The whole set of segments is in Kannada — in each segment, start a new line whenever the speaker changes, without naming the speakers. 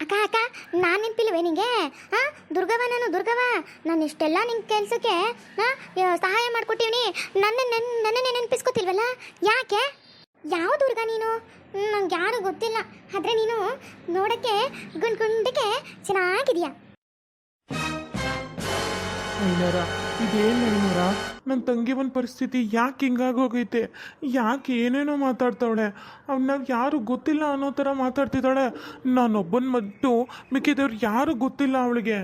ಅಕ್ಕ ಅಕ್ಕ ನಾನು ನೆನಪಿಲ್ವೇ ನಿಂಗೆ? ಹಾಂ, ದುರ್ಗವ್ವ, ನಾನು ಇಷ್ಟೆಲ್ಲ ನಿಂಗೆ ಕೆಲಸಕ್ಕೆ ಸಹಾಯ ಮಾಡ್ಕೊಟ್ಟಿವ್ನಿ. ನನ್ನನ್ನೇ ನೆನಪಿಸ್ಕೊತಿಲ್ವಲ್ಲ, ಯಾಕೆ? ಯಾವ ದುರ್ಗ ನೀನು? ನಂಗೆ ಯಾರು ಗೊತ್ತಿಲ್ಲ, ಆದರೆ ನೀನು ನೋಡೋಕ್ಕೆ ಗುಂಡಕ್ಕೆ ಚೆನ್ನಾಗಿದೆಯಾ.
ಐನೋರ, ಇದೇನು ಐನೋರ, ನನ್ನ ತಂಗಿ ಒಂದು ಪರಿಸ್ಥಿತಿ ಯಾಕೆ ಹಿಂಗಾಗೋಗೈತೆ? ಯಾಕೆ ಏನೇನೋ ಮಾತಾಡ್ತಾವಳೆ? ಅವನ್ನ ಯಾರು ಗೊತ್ತಿಲ್ಲ ಅನ್ನೋ ಥರ ಮಾತಾಡ್ತಿದ್ದಾಳೆ. ನಾನೊಬ್ಬನ ಮಟ್ಟು ಮಿಕ್ಕಿದವ್ರು ಯಾರು ಗೊತ್ತಿಲ್ಲ ಅವಳಿಗೆ.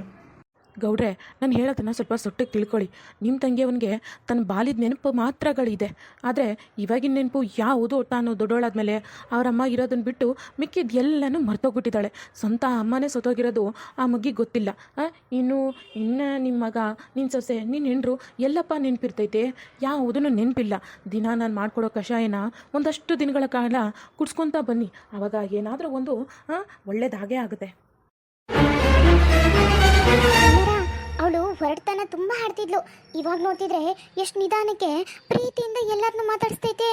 ಗೌಡ್ರೆ, ನಾನು ಹೇಳೋದನ್ನು ಸ್ವಲ್ಪ ಸೊಟ್ಟಿಗೆ ತಿಳ್ಕೊಳ್ಳಿ. ನಿಮ್ಮ ತಂಗಿಯವನಿಗೆ ತನ್ನ ಬಾಲಿದ ನೆನಪು ಮಾತ್ರಗಳಿದೆ, ಆದರೆ ಇವಾಗಿನ ನೆನಪು ಯಾವುದು ತಾನು ದೊಡ್ಡೋಳಾದ್ಮೇಲೆ ಅವರಮ್ಮ ಇರೋದನ್ನು ಬಿಟ್ಟು ಮಿಕ್ಕಿದ ಎಲ್ಲನೂ ಮರ್ತೋಗ್ಬಿಟ್ಟಿದ್ದಾಳೆ. ಸ್ವಂತ ಅಮ್ಮನೇ ಸತ್ತೋಗಿರೋದು ಆ ಮಗಿಗೆ ಗೊತ್ತಿಲ್ಲ. ಇನ್ನು ನಿಮ್ಮ ಮಗ, ನಿನ್ನ ಸೊಸೆ, ನಿನ್ನ ಹೆಂಡ್ರು ಎಲ್ಲಪ್ಪ ನೆನಪಿರ್ತೈತೆ? ಯಾವುದೂ ನೆನಪಿಲ್ಲ. ದಿನ ನಾನು ಮಾಡ್ಕೊಡೋ ಕಷಾಯನ ಒಂದಷ್ಟು ದಿನಗಳ ಕಾಲ ಕುಡ್ಸ್ಕೊತಾ ಬನ್ನಿ, ಆವಾಗ ಏನಾದರೂ ಒಂದು ಒಳ್ಳೇದಾಗೇ ಆಗುತ್ತೆ.
ಅವಳು ಹೊರಡ್ತಾನೆ ತುಂಬ ಹಾಡ್ತಿದ್ಲು. ಇವಾಗ ನೋಡ್ತಿದ್ರೆ ಎಷ್ಟು ನಿಧಾನಕ್ಕೆ ಪ್ರೀತಿಯಿಂದ ಎಲ್ಲರನ್ನೂ ಮಾತಾಡಿಸ್ತೈತೆ.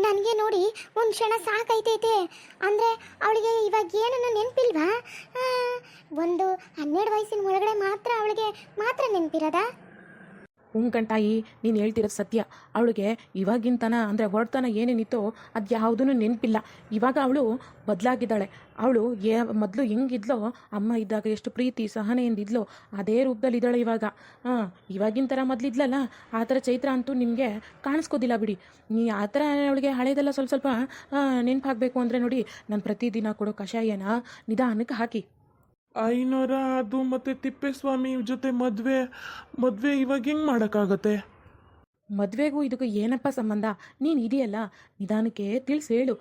ನನಗೆ ನೋಡಿ ಒಂದು ಕ್ಷಣ ಸಾಕೈತೈತೆ. ಅಂದರೆ ಅವಳಿಗೆ ಇವಾಗ ಏನನ್ನು ನೆನಪಿಲ್ವಾ? ಒಂದು 12 ವಯಸ್ಸಿನ ಒಳಗಡೆ ಮಾತ್ರ ಅವಳಿಗೆ ಮಾತ್ರ ನೆನಪಿರೋದಾ?
ಉಂಕಂಟಾಯಿ, ನೀನು ಹೇಳ್ತಿರೋದು ಸತ್ಯ. ಅವಳಿಗೆ ಇವಾಗಿಂತನ ಅಂದರೆ ಹೊರಡ್ತನ ಏನೇನಿತ್ತೋ ಅದು ಯಾವುದೂ ನೆನಪಿಲ್ಲ. ಇವಾಗ ಅವಳು ಬದಲಾಗಿದ್ದಾಳೆ. ಅವಳು ಮೊದಲು ಹೆಂಗಿದ್ಲೋ, ಅಮ್ಮ ಇದ್ದಾಗ ಎಷ್ಟು ಪ್ರೀತಿ ಸಹನೆಯಿಂದಿದ್ಲೋ ಅದೇ ರೂಪದಲ್ಲಿದ್ದಾಳೆ ಇವಾಗ. ಇವಾಗಿನ ಥರ ಮೊದಲಿದ್ಲಲ್ಲ, ಆ ಥರ ಚೈತ್ರ ಅಂತೂ ನಿಮಗೆ ಕಾಣಿಸ್ಕೋದಿಲ್ಲ ಬಿಡಿ. ನೀ ಆ ಥರ ಅವಳಿಗೆ ಹಳೇದೆಲ್ಲ ಸ್ವಲ್ಪ ನೆನಪಾಗಬೇಕು ಅಂದರೆ ನೋಡಿ, ನಾನು ಪ್ರತಿದಿನ ಕೊಡೋ ಕಷಾಯನ ನಿಧಾನಕ್ಕೆ ಹಾಕಿ.
ಐನೋರ, ಅದು ಮತ್ತೆ ತಿಪ್ಪೇಸ್ವಾಮಿ ಜೊತೆ ಮದುವೆ ಇವಾಗ ಹೆಂಗೆ ಮಾಡೋಕ್ಕಾಗತ್ತೆ?
ಮದುವೆಗೂ ಇದಕ್ಕೂ ಏನಪ್ಪ ಸಂಬಂಧ? ನೀನು ಇದೆಯಲ್ಲ, ನಿಧಾನಕ್ಕೆ ತಿಳಿಸಿ ಹೇಳು.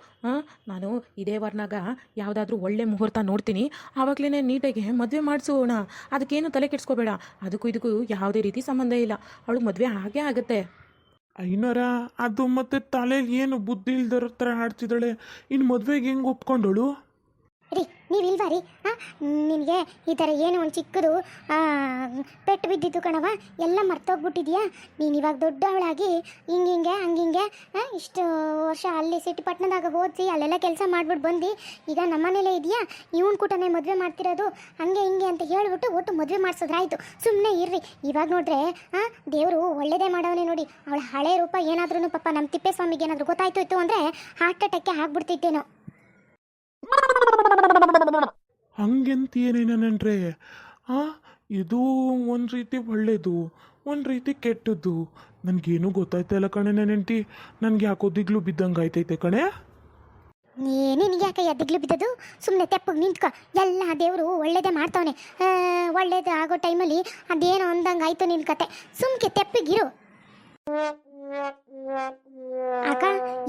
ನಾನು ಇದೇ ವಾರನಾಗ ಯಾವುದಾದ್ರೂ ಒಳ್ಳೆ ಮುಹೂರ್ತ ನೋಡ್ತೀನಿ, ಆವಾಗಲೇ ನೀಟಾಗಿ ಮದುವೆ ಮಾಡಿಸೋಣ. ಅದಕ್ಕೇನು ತಲೆ ಕೆಡಿಸ್ಕೋಬೇಡ. ಅದಕ್ಕೂ ಇದಕ್ಕೂ ಯಾವುದೇ ರೀತಿ ಸಂಬಂಧ ಇಲ್ಲ. ಅವಳು ಮದುವೆ ಹಾಗೇ ಆಗುತ್ತೆ.
ಐನೋರ, ಅದು ಮತ್ತೆ ತಲೆಯಲ್ಲಿ ಏನು ಬುದ್ಧಿ ಇಲ್ದರ ಥರ ಆಡ್ತಿದ್ದಾಳೆ. ಇನ್ನು ಮದುವೆಗೆ ಹೆಂಗೆ ಒಪ್ಕೊಂಡಳು?
ರೀ, ನೀವಿಲ್ವಾ ರೀ? ನಿನಗೆ ಈ ಥರ ಏನು ಒಂದು ಚಿಕ್ಕದು ಪೆಟ್ಟು ಬಿದ್ದಿದ್ದು ಕಣವ, ಎಲ್ಲ ಮರ್ತೋಗ್ಬಿಟ್ಟಿದ್ಯಾ? ನೀನು ಇವಾಗ ದೊಡ್ಡವಳಾಗಿ ಹಿಂಗೆ ಹಂಗಿಂಗೆ ಇಷ್ಟು ವರ್ಷ ಅಲ್ಲಿ ಸಿಟಿ ಪಟ್ಟಣದಾಗ ಓದಿಸಿ ಅಲ್ಲೆಲ್ಲ ಕೆಲಸ ಮಾಡ್ಬಿಟ್ಟು ಬಂದು ಈಗ ನಮ್ಮನೇಲೇ ಇದೆಯಾ? ಇವನ್ ಕೂಟನೇ ಮದುವೆ ಮಾಡ್ತಿರೋದು ಹಂಗೆ ಹಿಂಗೆ ಅಂತ ಹೇಳ್ಬಿಟ್ಟು ಒಟ್ಟು ಮದುವೆ ಮಾಡಿಸೋದ್ರಾಯ್ತು. ಸುಮ್ಮನೆ ಇರ್ರಿ. ಇವಾಗ ನೋಡ್ರೆ ದೇವರು ಒಳ್ಳೇದೇ ಮಾಡವನೇ ನೋಡಿ. ಅವಳ ಹಳೆ ರೂಪ ಏನಾದ್ರೂ ಪಾಪ ನಮ್ಮ ತಿಪ್ಪೇಸ್ವಾಮಿಗೆ ಏನಾದರೂ ಗೊತ್ತಾಯ್ತು ಅಂದರೆ ಹಾರ್ಟ್ ಅಟ್ಯಾಕ್ಕೆ ಆಗ್ಬಿಡ್ತಿತ್ತೇನೋ.
ಹಂಗೆಂತೇನೇನನ್ರೆ? ಇದು ಒಂದು ರೀತಿ ಒಳ್ಳೇದು, ಒಂದು ರೀತಿ ಕೆಟ್ಟದ್ದು. ನನಗೇನು ಗೊತ್ತಾಯ್ತಲ್ಲ ಕಣೆ ನೆಂಟಿ. ನನಗೆ ಯಾಕೋ ದಿಗ್ಲು ಬಿದ್ದಂಗೆ ಆಯ್ತೈತೆ ಕಣೆ.
ನಿನಗೆ ಯಾಕೆ ದಿಗ್ಲು ಬಿದ್ದದು? ಸುಮ್ಮನೆ ತೆಪ್ಪಗೆ ನಿಂತ್ಕೊ. ಎಲ್ಲ ದೇವರು ಒಳ್ಳೇದೇ ಮಾಡ್ತಾವನೆ. ಒಳ್ಳೇದು ಆಗೋ ಟೈಮಲ್ಲಿ ಅದೇನೋ ಅಂದಂಗೆ ಆಯ್ತು ನಿನ್ನ ಕತೆ. ಸುಮ್ಕೆ ತೆಪ್ಪಗಿರು. ಅಕ್ಕ,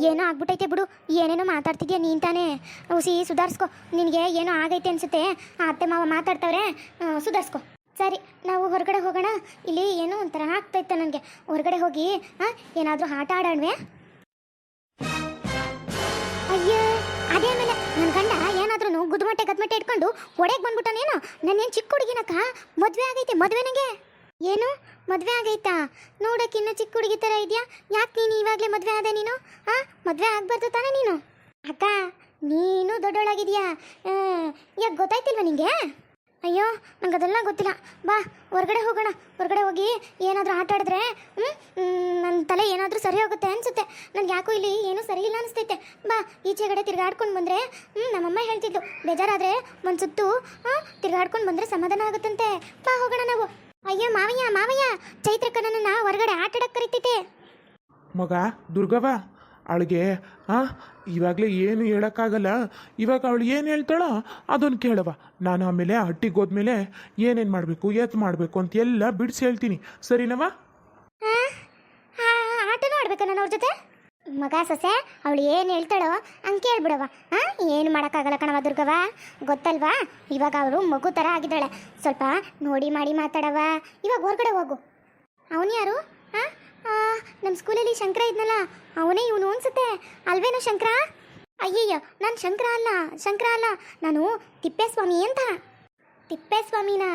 ಏನೋ ಆಗ್ಬಿಟ್ಟೈತೆ ಬಿಡು. ಏನೇನೋ ಮಾತಾಡ್ತಿದ್ಯಾ ನೀನು ತಾನೇ. ಹುಸಿ ಸುಧಾರಿಸ್ಕೊ. ನಿನಗೆ ಏನೋ ಆಗೈತೆ ಅನ್ಸುತ್ತೆ. ಅತ್ತೆ ಮಾವ ಮಾತಾಡ್ತವ್ರೆ, ಸುಧಾರಿಸ್ಕೊ. ಸರಿ, ನಾವು ಹೊರಗಡೆ ಹೋಗೋಣ. ಇಲ್ಲಿ ಏನೋ ಒಂಥರ ಆಗ್ತೈತೆ ನನಗೆ. ಹೊರಗಡೆ ಹೋಗಿ ಏನಾದರೂ ಆಟ ಆಡೋಣವೆ? ಅಯ್ಯೋ, ಅದೇ ಮೇಲೆ ನನ್ನ ಗಂಡ ಏನಾದ್ರೂ ಗದ್ಮಟ್ಟೆ ಇಟ್ಕೊಂಡು ಒಡೆಗೆ ಬಂದ್ಬಿಟ್ಟನೇನೋ. ನಾನೇನು ಚಿಕ್ಕ ಹುಡುಗಿನಕ್ಕ? ಮದುವೆ ಆಗೈತೆ. ಮದುವೆ ನನಗೆ ಏನು ಮದುವೆ ಆಗೈತಾ? ನೋಡೋಕ್ಕಿನ್ನೂ ಚಿಕ್ಕ ಹುಡುಗಿ ಥರ ಇದೆಯಾ? ಯಾಕೆ ನೀನು ಇವಾಗಲೇ ಮದುವೆ ಆದೆ? ನೀನು ಮದುವೆ ಆಗಬಾರ್ದು ತಾನೇ ನೀನು? ಅಕ್ಕ, ನೀನು ದೊಡ್ಡವಳಾಗಿದೆಯಾ? ಯಾಕೆ ಗೊತ್ತಾಯ್ತಿಲ್ವ ನಿಂಗೆ? ಅಯ್ಯೋ, ನಂಗೆ ಅದೆಲ್ಲ ಗೊತ್ತಿಲ್ಲ. ಬಾ ಹೊರಗಡೆ ಹೋಗೋಣ. ಹೊರಗಡೆ ಹೋಗಿ ಏನಾದರೂ ಆಟ ಆಡಿದ್ರೆ ನನ್ನ ತಲೆ ಏನಾದರೂ ಸರಿ ಹೋಗುತ್ತೆ ಅನಿಸುತ್ತೆ. ನನಗೆ ಯಾಕೋ ಇಲ್ಲಿ ಏನೂ ಸರಿ ಇಲ್ಲ ಅನಿಸ್ತೈತೆ. ಬಾ ಈಚೆಗಡೆ ತಿರ್ಗಾಡ್ಕೊಂಡು ಬಂದರೆ ನಮ್ಮಮ್ಮ ಹೇಳ್ತಿದ್ದು, ಬೇಜಾರಾದರೆ ಒಂದು ಸುತ್ತು ತಿರ್ಗಾಡ್ಕೊಂಡು ಬಂದರೆ ಸಮಾಧಾನ ಆಗುತ್ತಂತೆ. ಬಾ ಹೋಗೋಣ ನಾವು. ಅಯ್ಯೋ ಮಾವಯ್ಯ, ಚೈತ್ರಕ್ಕನನ್ನ ಹೊರಗಡೆ ಆಟ ಆಡಕ್ಕೆ ಕರಿತೈತೆ.
ಮಗ ದುರ್ಗವ್ವ, ಅವಳಿಗೆ ಇವಾಗಲೇ ಏನು ಹೇಳೋಕ್ಕಾಗಲ್ಲ. ಇವಾಗ ಅವಳು ಏನು ಹೇಳ್ತಾಳೋ ಅದನ್ನು ಕೇಳವ. ನಾನು ಆಮೇಲೆ ಹಟ್ಟಿಗೆ ಹೋದ್ಮೇಲೆ ಏನೇನು ಮಾಡಬೇಕು, ಮಾಡಬೇಕು ಅಂತ ಎಲ್ಲ ಬಿಡಿಸಿ ಹೇಳ್ತೀನಿ. ಸರಿನವ?
ಆಟನೂ ಆಡ್ಬೇಕಾ ನಾನು ಅವ್ರ ಜೊತೆ? ಮಗ ಸೊಸೆ, ಅವಳು ಏನು ಹೇಳ್ತಾಳೋ ಹಂಗೆ ಕೇಳ್ಬಿಡವ. ಏನು ಮಾಡೋಕ್ಕಾಗಲ್ಲ ಕಣವ ದುರ್ಗವ್ವ, ಗೊತ್ತಲ್ವಾ? ಇವಾಗ ಅವಳು ಮಗು ಥರ ಆಗಿದ್ದಾಳೆ. ಸ್ವಲ್ಪ ನೋಡಿ ಮಾಡಿ ಮಾತಾಡವ. ಇವಾಗ ಹೊರಗಡೆ ಹೋಗು. ಅವನು ಯಾರು? ನಮ್ಮ ಸ್ಕೂಲಲ್ಲಿ ಶಂಕರ ಇದ್ನಲ್ಲ, ಅವನೇ ಇವನು ಅನ್ಸುತ್ತೆ. ಅಲ್ವೇನೋ ಶಂಕರ? ಅಯ್ಯಯ್ಯೋ, ನಾನು ಶಂಕರ ಅಲ್ಲ, ನಾನು ತಿಪ್ಪೇಸ್ವಾಮಿ ಅಂತ. ತಿಪ್ಪೇಸ್ವಾಮಿನಾ?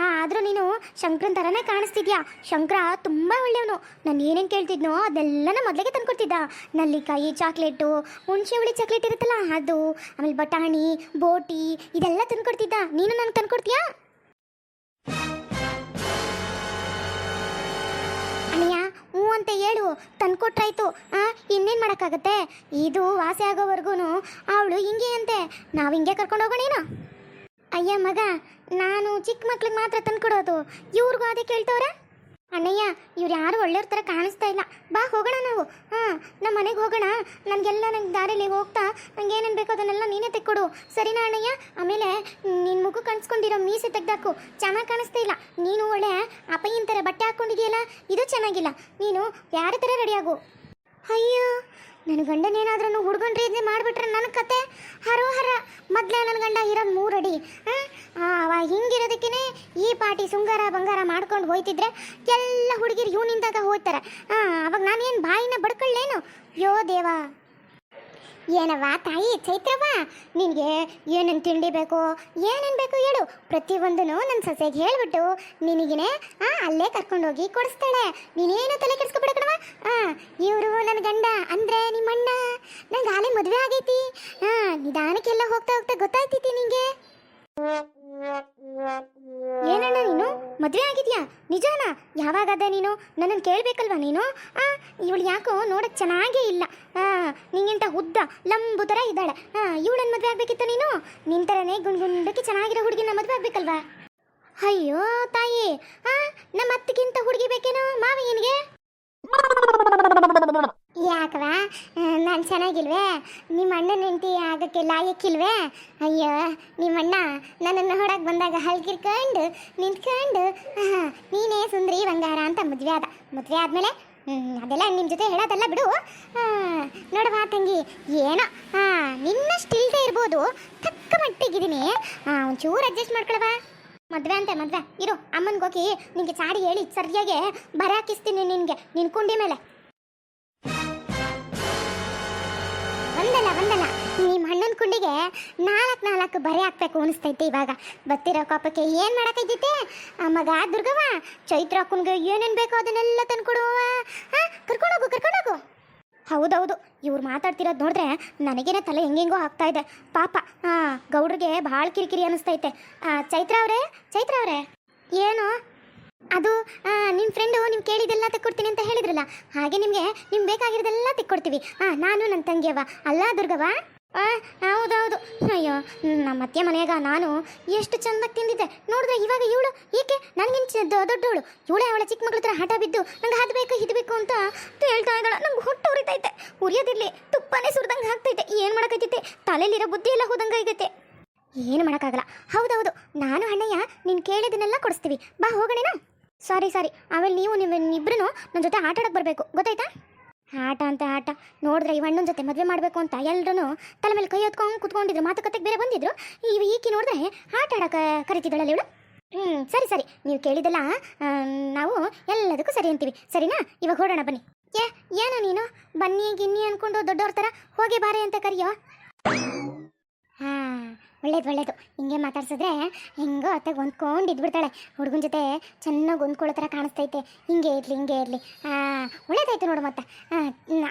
ಆದರೂ ನೀನು ಶಂಕರನ್ ಥರನೇ ಕಾಣಿಸ್ತಿದ್ಯಾ. ಶಂಕರ ತುಂಬ ಒಳ್ಳೆಯವನು. ನಾನು ಏನೇನು ಕೇಳ್ತಿದ್ನೋ ಅದೆಲ್ಲನ ಮೊದಲಿಗೆ ತಂದ್ಕೊಡ್ತಿದ್ದ. ನಲ್ಲಿಕಾಯಿ ಚಾಕ್ಲೇಟು, ಹುಣಸೆ ಹುಳಿ ಚಾಕ್ಲೇಟ್ ಇರುತ್ತಲ್ಲ ಅದು, ಆಮೇಲೆ ಬಟಾಣಿ, ಬೋಟಿ ಇದೆಲ್ಲ ತಂದ್ಕೊಡ್ತಿದ್ದ. ನೀನು ನನಗೆ ತಂದ್ಕೊಡ್ತೀಯಾ? ಅಣ್ಣಯ್ಯ ಹ್ಞೂ ಅಂತ ಹೇಳು, ತಂದ್ಕೊಟ್ರಾಯ್ತು. ಇನ್ನೇನು ಮಾಡೋಕ್ಕಾಗತ್ತೆ? ಇದು ವಾಸಿ ಆಗೋವರೆಗೂ ಅವಳು ಹಿಂಗೆ ಅಂತೆ, ನಾವು ಹಿಂಗೆ ಕರ್ಕೊಂಡು ಹೋಗೋಣೇನು? ಅಯ್ಯ ಮಗ, ನಾನು ಚಿಕ್ಕ ಮಕ್ಳಿಗೆ ಮಾತ್ರ ತಂದ್ಕೊಡೋದು, ಇವ್ರಿಗೂ ಅದೇ ಕೇಳ್ತವ್ರ? ಅಣ್ಣಯ್ಯ ಇವ್ರು ಯಾರು ಒಳ್ಳೆಯವ್ರ ಥರ ಕಾಣಿಸ್ತಾ ಇಲ್ಲ. ಬಾ ಹೋಗೋಣ ನಾವು. ನಮ್ಮ ಮನೆಗೆ ಹೋಗೋಣ. ನನಗೆಲ್ಲ ನಂಗೆ ದಾರಿಲಿ ಹೋಗ್ತಾ ನಂಗೆ ಏನೇನು ಬೇಕೋ ಅದನ್ನೆಲ್ಲ ನೀನೇ ತೆಕ್ಕೊಡು, ಸರಿನಾ ಅಣ್ಣಯ್ಯ? ಆಮೇಲೆ ನಿನ್ನ ಮುಖ ಕಾಣಿಸ್ಕೊಂಡಿರೋ ಮೀಸೆ ತೆಗ್ದಾಕು, ಚೆನ್ನಾಗಿ ಕಾಣಿಸ್ತಾ ಇಲ್ಲ. ನೀನು ಒಳ್ಳೆ ಅಪ್ಪಯ್ಯನ ಥರ ಬಟ್ಟೆ ಹಾಕ್ಕೊಂಡಿದೆಯಲ್ಲ, ಇದು ಚೆನ್ನಾಗಿಲ್ಲ. ನೀನು ಯಾರ ಥರ ರೆಡಿಯಾಗು. ಅಯ್ಯೋ, ನನ್ನ ಗಂಡನೇನಾದ್ರೂ ಹುಡುಗನ ರೀತಿ ಮಾಡಿಬಿಟ್ರೆ ನನ್ನ ಕತೆ ಹರೋಹರ. ಮೊದಲೇ ನನ್ನ ಗಂಡ ಇರೋದು 3 ಅಡಿ. ಅವ ಹಿಂಗಿರೋದಕ್ಕೇ ಈ ಪಾಟಿ ಶೃಂಗಾರ ಬಂಗಾರ ಮಾಡ್ಕೊಂಡು ಹೋಯ್ತಿದ್ರೆ ಎಲ್ಲ ಹುಡುಗಿರು ಇವನಿಂದಾಗ ಹೋಗ್ತಾರೆ. ಅವಾಗ ನಾನೇನು ಬಾಯಿನ ಬಡ್ಕೊಳ್ಳೇನು? ಯೋ ದೇವಾ. ಏನವ್ವ ತಾಯಿ ಚೈತ್ರವ್ವ, ನಿನಗೆ ಏನೇನು ತಿಂಡಿ ಬೇಕು, ಏನೇನು ಬೇಕು ಹೇಳು. ಪ್ರತಿಯೊಂದೂ ನನ್ನ ಸೊಸೆಗೆ ಹೇಳ್ಬಿಟ್ಟು ನಿನಗೇನೆ ಅಲ್ಲೇ ಕರ್ಕೊಂಡೋಗಿ ಕೊಡಿಸ್ತಾಳೆ. ನೀನೇನು ತಲೆ ಕೆಡಿಸ್ಕೊಬಿಡ ಕಣವ. ಇವರು ನನ್ನ ಗಂಡ ಅಂದರೆ ನಿಮ್ಮಣ್ಣ. ನಂಗೆ ಆಲೇ ಮದುವೆ ಆಗೈತಿ. ನಿಧಾನಕ್ಕೆಲ್ಲ ಹೋಗ್ತಾ ಹೋಗ್ತಾ ಗೊತ್ತಾಯ್ತೈತಿ ನಿಂಗೆ. ಏನಣ್ಣ ನೀನು ಮದುವೆ ಆಗಿದ್ಯಾ? ನಿಜಾನಾ? ಯಾವಾಗದ ನೀನು? ನನ್ನನ್ನು ಕೇಳಬೇಕಲ್ವಾ ನೀನು? ಇವಳು ಯಾಕೋ ನೋಡಕ್ಕೆ ಚೆನ್ನಾಗೇ ಇಲ್ಲ. ನಿಂಗಿಂತ ಉದ್ದ ಲಂಬು ಥರ ಇದ್ದಾಳೆ. ಇವಳನ್ನು ಮದುವೆ ಆಗಬೇಕಿತ್ತ ನೀನು? ನಿನ್ನ ಥರನೇ ಗುಂಡಕ್ಕೆ ಚೆನ್ನಾಗಿರೋ ಹುಡುಗಿನ ಮದುವೆ ಆಗಬೇಕಲ್ವಾ? ಅಯ್ಯೋ ತಾಯಿ, ನಮ್ಮ ಅತ್ತಿಗಿಂತ ಹುಡುಗಿ ಬೇಕೇನೋ ಮಾವಯ್ಯನಿಗೆ? ಯಾಕವ ನಾನು ಚೆನ್ನಾಗಿಲ್ವೇ? ನಿಮ್ಮ ಅಣ್ಣನ ಹೆಂಡತಿ ಆಗಕ್ಕೆ ಲಾಯಕ್ಕಿಲ್ವೇ? ಅಯ್ಯೋ, ನಿಮ್ಮಣ್ಣ ನನ್ನನ್ನು ಹೊಡಕ್ಕೆ ಬಂದಾಗ ಹಲ್ಕಿರ್ಕೊಂಡು ನಿಂತ್ಕೊಂಡು ನೀನೇ ಸುಂದ್ರಿ ಬಂಗಾರ ಅಂತ ಮದುವೆ ಆದ. ಮದುವೆ ಆದಮೇಲೆ ಅದೆಲ್ಲ ನಿಮ್ಮ ಜೊತೆ ಹೇಳೋದಲ್ಲ ಬಿಡು. ನೋಡವ ತಂಗಿ, ಏನೋ ನಿನ್ನಷ್ಟು ಇಲ್ಲದೆ ಇರ್ಬೋದು, ತಕ್ಕ ಮಟ್ಟಿಗಿದ್ದೀನಿ. ಒಂಚೂರು ಅಡ್ಜಸ್ಟ್ ಮಾಡ್ಕೊಳವ. ಮದುವೆ ಅಂತೆ ಮದುವೆ ಇರು. ಅಮ್ಮನಿಗೆ ಹೋಗಿ ನಿನಗೆ ಚಾಡಿ ಹೇಳಿ ಸರಿಯಾಗಿ ಬರ ಹಾಕಿಸ್ತೀನಿ ನಿನಗೆ, ನಿನ್ನ ಕುಂಡಿ ಮೇಲೆ. ಒಂದಲ್ಲ ನಿಮ್ಮ ಹಣ್ಣನ ಕುಂಡಿಗೆ 4 ಬರೆ ಹಾಕ್ಬೇಕು ಅನಿಸ್ತೈತೆ ಇವಾಗ. ಬರ್ತಿರೋ ಕೋಪಕ್ಕೆ ಏನು ಮಾಡಕ್ಕೈತೈತೆ? ಮಗ ದುರ್ಗವ್ವ, ಚೈತ್ರ ಅಕ್ಕನಿಗೆ ಏನೇನು ಬೇಕೋ ಅದನ್ನೆಲ್ಲ ತಂದ್ಕೊಡುವ. ಕರ್ಕೊಂಡೋಗು. ಹೌದೌದು, ಇವ್ರು ಮಾತಾಡ್ತಿರೋದು ನೋಡಿದ್ರೆ ನನಗೇನೆ ತಲೆ ಹೆಂಗೆಂಗೋ ಆಗ್ತಾ ಇದೆ. ಪಾಪ ಗೌಡ್ರಿಗೆ ಭಾಳ ಕಿರಿಕಿರಿ ಅನ್ನಿಸ್ತೈತೆ. ಚೈತ್ರ ಅವರೇ ಏನು ಅದು? ನಿಮ್ಮ ಫ್ರೆಂಡು ನೀವು ಕೇಳಿದೆಲ್ಲ ತೆಕ್ಕೊಡ್ತೀನಿ ಅಂತ ಹೇಳಿದ್ರಲ್ಲ, ಹಾಗೆ ನಿಮ್ಗೆ ಬೇಕಾಗಿರೋದೆಲ್ಲ ತೆಕ್ಕೊಡ್ತೀವಿ. ನಾನು ನನ್ನ ತಂಗಿಯವ ಅಲ್ಲ ದುರ್ಗವ್ವ? ಹೌದೌದು. ಅಯ್ಯೋ, ನಮ್ಮ ಅತ್ತೆ ಮನೆಯಾಗ ನಾನು ಎಷ್ಟು ಚಂದಾಗಿ ತಿಂದಿದ್ದೆ ನೋಡಿದ್ರೆ, ಇವಾಗ ಇವಳು ಏಕೆ ನನಗಿಂತ ದೊಡ್ಡವಳು, ಇವಳೇ ಅವಳ ಚಿಕ್ಕ ಮಗಳ ಹತ್ರ ಹಠ ಬಿದ್ದು ನಂಗೆ ಅದು ಬೇಕು ಇದು ಬೇಕು ಅಂತ ಹೇಳ್ತಾ ಇದ್ದಾಳ. ನಂಗೆ ಹೊಟ್ಟೆ ಉರಿತೈತೆ. ಉರಿಯೋದಿರಲಿ, ತುಪ್ಪನೇ ಸುರಿದಂಗೆ ಆಗ್ತೈತೆ. ಏನು ಮಾಡೋಕ್ಕೈತೈತೆ? ತಲೆಯಲ್ಲಿರೋ ಬುದ್ಧಿ ಎಲ್ಲ ಹೋದಂಗೆ ಆಗೈತೆ. ಏನು ಮಾಡೋಕ್ಕಾಗಲ್ಲ. ಹೌದೌದು, ನಾನು ಅಣ್ಣಯ್ಯ ನೀನು ಕೇಳಿದನ್ನೆಲ್ಲ ಕೊಡಿಸ್ತೀವಿ. ಬಾ ಹೋಗೋಣೇನಾ? ಸಾರಿ. ಆಮೇಲೆ ನೀವಿಬ್ಬರೂ ನನ್ನ ಜೊತೆ ಆಟ ಆಡೋಕ್ಕೆ ಬರಬೇಕು, ಗೊತ್ತಾಯ್ತಾ? ಆಟ ನೋಡಿದ್ರೆ ಈ ಅಣ್ಣನ ಜೊತೆ ಮದುವೆ ಮಾಡಬೇಕು ಅಂತ ಎಲ್ಲರೂ ತಲೆ ಮೇಲೆ ಕೈ ಹೊತ್ಕೊಂಡು ಕುತ್ಕೊಂಡಿದ್ರು, ಮಾತುಕತೆಗೆ ಬೇರೆ ಬಂದಿದ್ರು. ಈಕೆ ನೋಡಿದ್ರೆ ಆಟ ಆಡೋಕೆ ಕರಿತಿದ್ದಾಳಲ್ಲ ಇವಳು. ಸರಿ, ನೀವು ಕೇಳಿದಲ್ಲ, ನಾವು ಎಲ್ಲದಕ್ಕೂ ಸರಿ ಅಂತೀವಿ, ಸರಿನಾ? ಇವಾಗ ಹೊರಡೋಣ ಬನ್ನಿ. ಏನೋ ನೀನು ಬನ್ನಿ ಗಿನ್ನಿ ಅಂದ್ಕೊಂಡು ದೊಡ್ಡವ್ರ ಥರ ಹೋಗಿ ಬಾರೆ ಅಂತ ಕರಿಯೋ. ಒಳ್ಳೇದು. ಹಿಂಗೆ ಮಾತಾಡ್ಸಿದ್ರೆ ಹೆಂಗೋ ಅತ್ತಾಗ ಹೊಂದ್ಕೊಂಡು ಇದ್ಬಿಡ್ತಾಳೆ. ಹುಡುಗನ ಜೊತೆ ಚೆನ್ನಾಗಿ ಹೊಂದ್ಕೊಳ್ಳೋ ಥರ ಕಾಣಿಸ್ತೈತೆ. ಹಿಂಗೆ ಇರಲಿ. ಒಳ್ಳೇದಾಯ್ತು ನೋಡು. ಮತ್ತೆ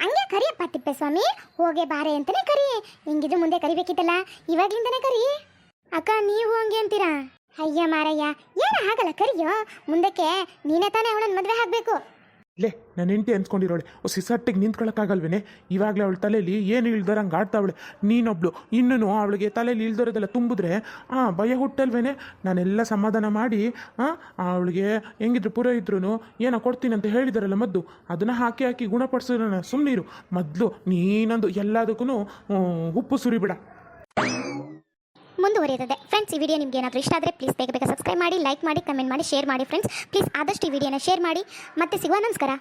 ಹಂಗೆ ಕರಿಯಪ್ಪ ತಿಪ್ಪೇಸ್ವಾಮಿ, ಹೋಗೆ ಬಾರೆ ಅಂತಲೇ ಕರಿ. ಹಿಂಗಿದು ಮುಂದೆ ಕರಿಬೇಕಿತ್ತಲ್ಲ, ಇವಾಗ್ಲಿಂದನೇ ಕರಿ. ಅಕ್ಕ ನೀವು ಹಂಗೆ ಅಂತೀರಾ? ಅಯ್ಯ ಮಾರಯ್ಯ, ಏನು ಆಗಲ್ಲ, ಕರಿಯೋ. ಮುಂದಕ್ಕೆ ನೀನೇ ತಾನೇ ಅವಳನ್ನು ಮದುವೆ ಆಗಬೇಕು.
ಲೇ, ನನ್ನ ಹೆಂಡತಿ ಅನ್ಸ್ಕೊಂಡಿರೋಳೆ ಸಿಸಟ್ಟಿಗೆ ನಿಂತ್ಕೊಳ್ಳೋಕ್ಕಾಗಲ್ವೇನೆ? ಇವಾಗಲೇ ಅವಳ ತಲೆಯಲ್ಲಿ ಏನು ಇಳ್ದೋರಂಗೆ ಆಡ್ತಾವಳೆ. ನೀನೊಬ್ಳು ಇನ್ನೂ ಅವಳಿಗೆ ತಲೆಯಲ್ಲಿ ಇಳ್ದೋರೋದೆಲ್ಲ ತುಂಬಿದ್ರೆ ಭಯ ಹುಟ್ಟಲ್ವೇನೆ? ನಾನೆಲ್ಲ ಸಮಾಧಾನ ಮಾಡಿ ಅವಳಿಗೆ ಹೆಂಗಿದ್ರು ಪುರೋಹಿತರು ಏನೋ ಕೊಡ್ತೀನಿ ಅಂತ ಹೇಳಿದಾರಲ್ಲ ಮದ್ದು, ಅದನ್ನು ಹಾಕಿ ಗುಣಪಡಿಸೋಣ. ಸುಮ್ಮನಿರು. ಮೊದಲು ನೀನಂದು ಎಲ್ಲದಕ್ಕೂ ಉಪ್ಪು ಸುರಿಬಿಡ.
ಮುಂದುವರಿಯುತ್ತದೆ ಫ್ರೆಂಡ್ಸ್. ಈ ವಿಡಿಯೋ ನಿಮಗೆ ಏನಾದರೂ ಇಷ್ಟ ಆದರೆ ಪ್ಲೀಸ್ ಬೇಗ ಸಬ್ಸ್ಕ್ರೈಬ್ ಮಾಡಿ, ಲೈಕ್ ಮಾಡಿ, ಕಮೆಂಟ್ ಮಾಡಿ, ಶೇರ್ ಮಾಡಿ ಫ್ರೆಂಡ್ಸ್. ಪ್ಲೀಸ್ ಆದಷ್ಟು ಈ ವಿಡಿಯೋನ ಶೇರ್ ಮಾಡಿ. ಮತ್ತೆ ಸಿಗುವ. ನಮಸ್ಕಾರ.